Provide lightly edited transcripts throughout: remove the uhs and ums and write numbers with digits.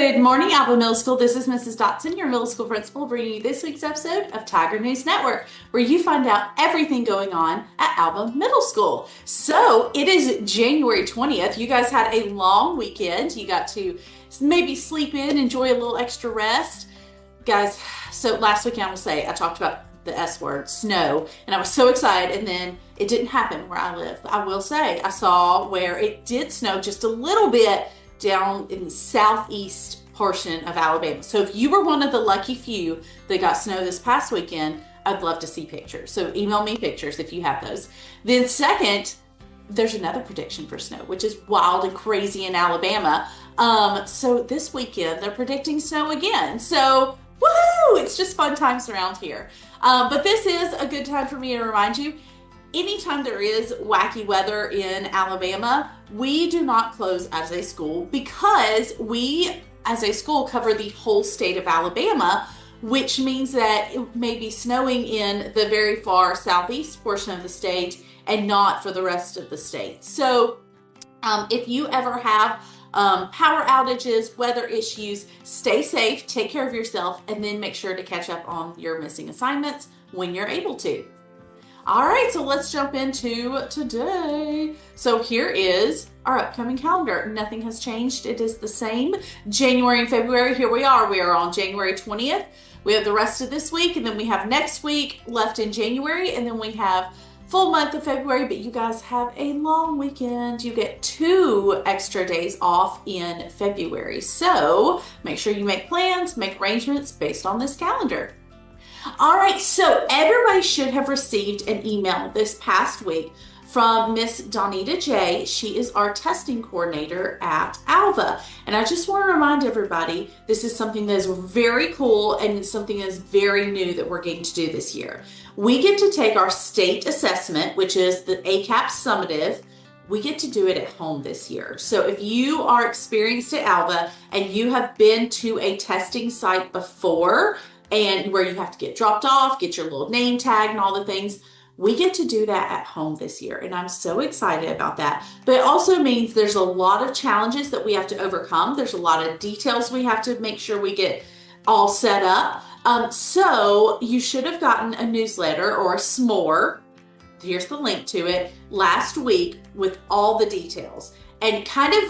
Good morning, Alba Middle School. This is Mrs. Dotson, your middle school principal, bringing you this week's episode of Tiger News Network, where you find out everything going on at Alba Middle School. So it is January 20th. You guys had a long weekend. You got to maybe sleep in, enjoy a little extra rest. Guys, so last weekend, I will say, I talked about the S word, snow, and I was so excited, and then it didn't happen where I live. I will say, I saw where it did snow just a little bit down in the southeast portion of Alabama. So if you were one of the lucky few that got snow this past weekend, I'd love to see pictures. So email me pictures if you have those. Then second, there's another prediction for snow, which is wild and crazy in Alabama. So this weekend, they're predicting snow again. So woohoo! It's just fun times around here. But this is a good time for me to remind you, anytime there is wacky weather in Alabama, we do not close as a school because we, as a school, cover the whole state of Alabama, which means that it may be snowing in the very far southeast portion of the state and not for the rest of the state. So if you ever have power outages, weather issues, stay safe, take care of yourself, and then make sure to catch up on your missing assignments when you're able to. All right, so let's jump into today. So here is our upcoming calendar. Nothing has changed. It is the same. January and February, here we are. We are on January 20th. We have the rest of this week, and then we have next week left in January, and then we have full month of February, but you guys have a long weekend. You get 2 extra days off in February. So make sure you make plans, make arrangements based on this calendar. All right, so everybody should have received an email this past week from Miss Donita J. She is our testing coordinator at Alva. And I just want to remind everybody, this is something that is very cool and it's something that is very new that we're getting to do this year. We get to take our state assessment, which is the ACAP summative. We get to do it at home this year. So if you are experienced at Alva and you have been to a testing site before, and where you have to get dropped off, get your little name tag and all the things, we get to do that at home this year. And I'm so excited about that. But it also means there's a lot of challenges that we have to overcome. There's a lot of details we have to make sure we get all set up. So you should have gotten a newsletter or a s'more. Here's the link to it last week with all the details. And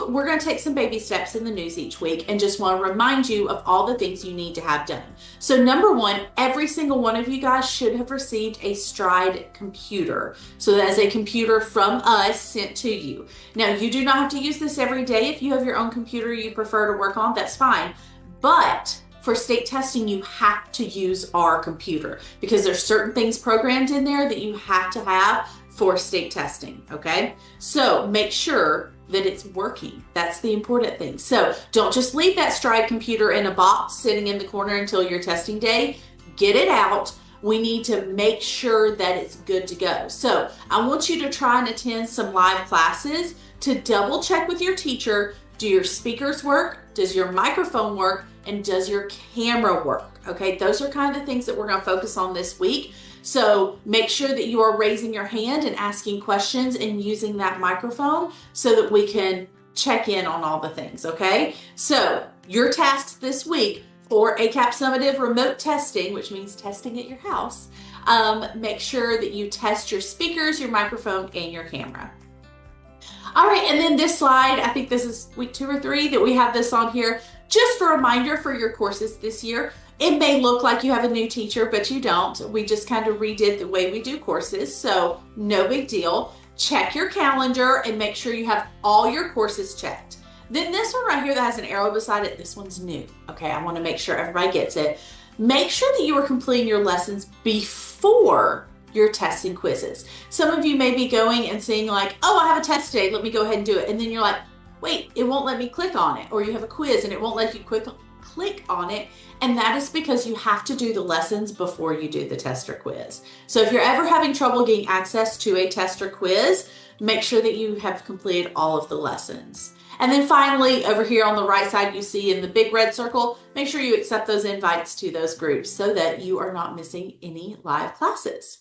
we're going to take some baby steps in the news each week and just want to remind you of all the things you need to have done. So number one, every single one of you guys should have received a Stride computer. So that is a computer from us sent to you. Now, you do not have to use this every day. If you have your own computer you prefer to work on, that's fine. But for state testing, you have to use our computer because there's certain things programmed in there that you have to have for state testing, okay? So make sure that it's working. That's the important thing. So don't just leave that Stride computer in a box sitting in the corner until your testing day. Get it out. We need to make sure that it's good to go. So I want you to try and attend some live classes to double check with your teacher. Do your speakers work? Does your microphone work? And does your camera work? Okay, those are kind of the things that we're going to focus on this week. So make sure that you are raising your hand and asking questions and using that microphone so that we can check in on all the things, okay? So your tasks this week for ACAP summative remote testing, which means testing at your house, make sure that you test your speakers, your microphone, and your camera. All right, and then this slide, I think this is week 2 or 3 that we have this on here. Just a reminder for your courses this year. It may look like you have a new teacher, but you don't. We just kind of redid the way we do courses, so no big deal. Check your calendar and make sure you have all your courses checked. Then this one right here that has an arrow beside it, this one's new. Okay, I want to make sure everybody gets it. Make sure that you are completing your lessons before your testing quizzes. Some of you may be going and saying like, oh, I have a test today, let me go ahead and do it. And then you're like, wait, it won't let me click on it. Or you have a quiz and it won't let you click on it. And that is because you have to do the lessons before you do the test or quiz. So if you're ever having trouble getting access to a test or quiz, make sure that you have completed all of the lessons. And then finally, over here on the right side, you see in the big red circle, make sure you accept those invites to those groups so that you are not missing any live classes.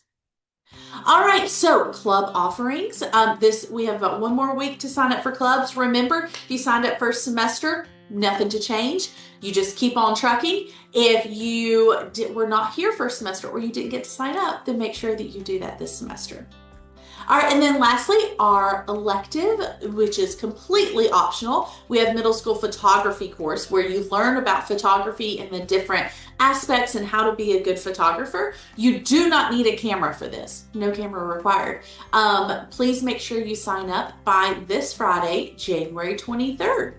All right, so club offerings. We have about 1 more week to sign up for clubs. Remember, if you signed up first semester, nothing to change. You just keep on trucking. If you were not here for a semester or you didn't get to sign up, then make sure that you do that this semester. All right, and then lastly, our elective, which is completely optional. We have middle school photography course where you learn about photography and the different aspects and how to be a good photographer. You do not need a camera for this. No camera required. Please make sure you sign up by this Friday, January 23rd.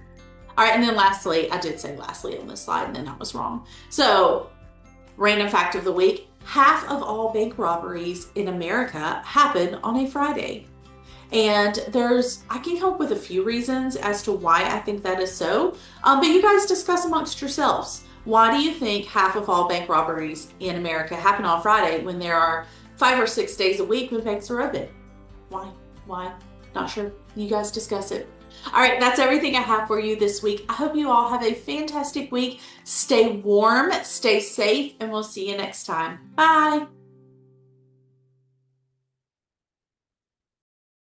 All right, and then lastly, I did say lastly on this slide and then I was wrong. So, random fact of the week, half of all bank robberies in America happen on a Friday. And I can come up with a few reasons as to why I think that is so, but you guys discuss amongst yourselves. Why do you think half of all bank robberies in America happen on Friday when there are 5 or 6 days a week when banks are open? Why? Not sure. You guys discuss it. All right, that's everything I have for you this week. I hope you all have a fantastic week. Stay warm, stay safe, and we'll see you next time. Bye.